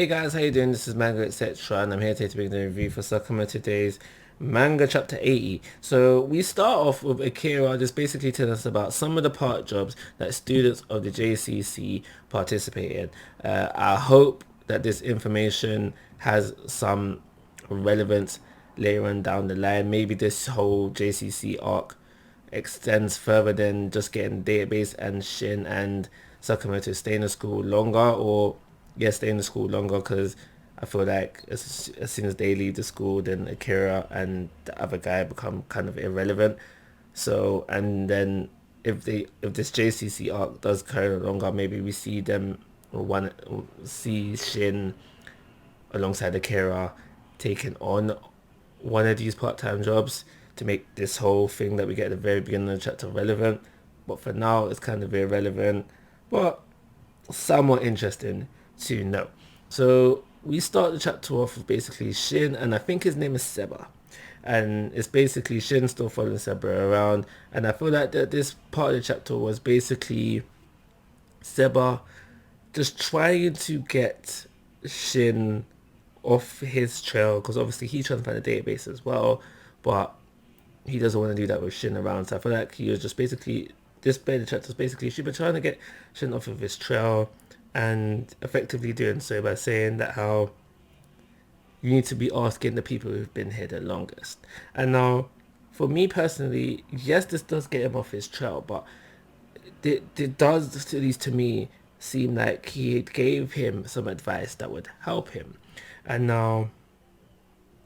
Hey guys, how you doing? This is Manga, etc. And I'm here today to bring the review for Sakamoto Days Manga Chapter 80. So we start off with Akira just basically telling us about some of the part jobs that students of the JCC participate in. I hope that this information has some relevance later on down the line. Maybe this whole JCC arc extends further than just getting database and Shin and Sakamoto stay in the school longer, or stay in the school longer, because I feel like as soon as they leave the school, then Akira and the other guy become kind of irrelevant. So, and then if this JCC arc does carry on longer, maybe we see them see Shin alongside Akira taking on one of these part-time jobs to make this whole thing that we get at the very beginning of the chapter relevant. But for now, it's kind of irrelevant, but somewhat interesting to know. So we start the chapter off with basically Shin, and I think his name is Seba. And it's basically Shin still following Seba around. And I feel like that this part of the chapter was basically Seba just trying to get Shin off his trail, because obviously he's trying to find a database as well, but he doesn't want to do that with Shin around. So I feel like he was just basically, this bit of the chapter was basically she's been trying to get Shin off of his trail, and effectively doing so by saying that how you need to be asking the people who've been here the longest. And now, for me personally, yes, this does get him off his trail, but it does, at least to me, seem like he gave him some advice that would help him. And now,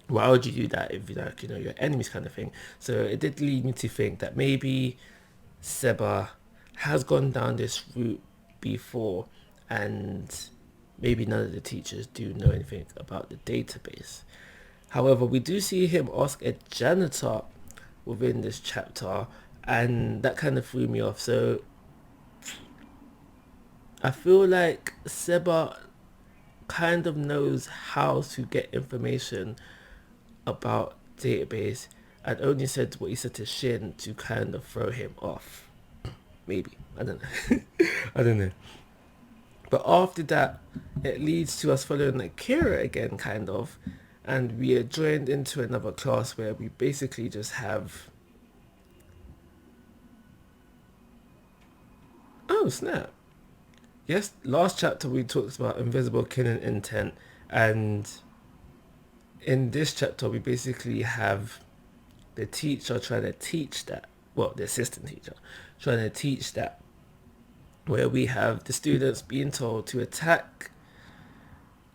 why would you do that if your enemies, kind of thing? So it did lead me to think that maybe Seba has gone down this route before, and maybe none of the teachers do know anything about the database. However, we do see him ask a janitor within this chapter, and that kind of threw me off. So I feel like Seba kind of knows how to get information about database, and only said what he said to Shin to kind of throw him off. Maybe. I don't know. I don't know. But after that, it leads to us following Akira again, kind of. And we are joined into another class where we basically just have... Oh, snap. Yes, last chapter we talked about invisible killing intent, and in this chapter we basically have the teacher trying to teach that, well, the assistant teacher trying to teach that, where we have the students being told to attack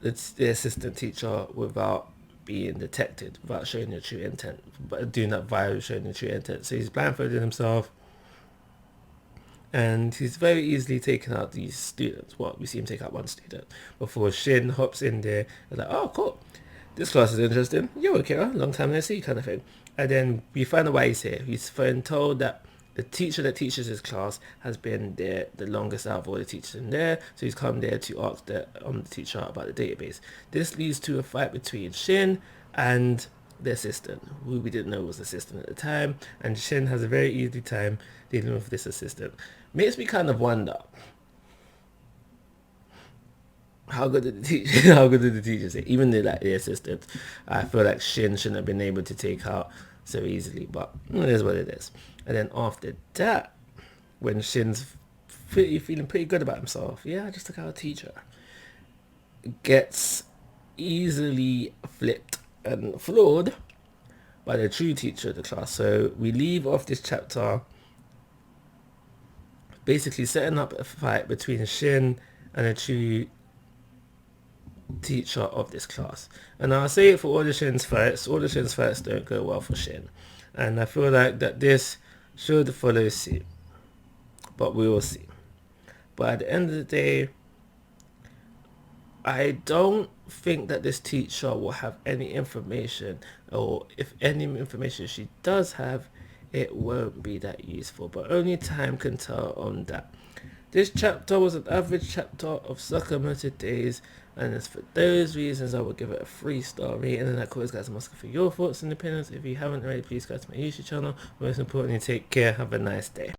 the assistant teacher without being detected, without showing their true intent, but doing that via showing their true intent. So he's blindfolding himself, and he's very easily taken out these students. Well, we see him take out one student before Shin hops in there and like, oh, cool, this class is interesting. Yo, Akira, long time no see, kind of thing. And then we find out why he's here. He's been told that the teacher that teaches his class has been there the longest out of all the teachers in there, so he's come there to ask the teacher about the database. This leads to a fight between Shin and the assistant, who we didn't know was the assistant at the time, and Shin has a very easy time dealing with this assistant. Makes me kind of wonder, how good did the teacher say? Even the assistant, I feel like Shin shouldn't have been able to take out so easily, but it is what it is. And then after that, when Shin's feeling pretty good about himself, yeah, I just took out a teacher, gets easily flipped and floored by the true teacher of the class. So we leave off this chapter basically setting up a fight between Shin and a true teacher of this class. And I'll say it for all the Shin's fights don't go well for Shin. And I feel like that this should follow suit, but we will see. But at the end of the day, I don't think that this teacher will have any information, or if any information she does have, it won't be that useful, but only time can tell on that. This chapter was an average chapter of Sakamoto Days, and it's for those reasons I would give it a 3-star rating. And like always, guys, I'm asking for your thoughts and opinions. If you haven't already, please go to my YouTube channel. Most importantly, take care. Have a nice day.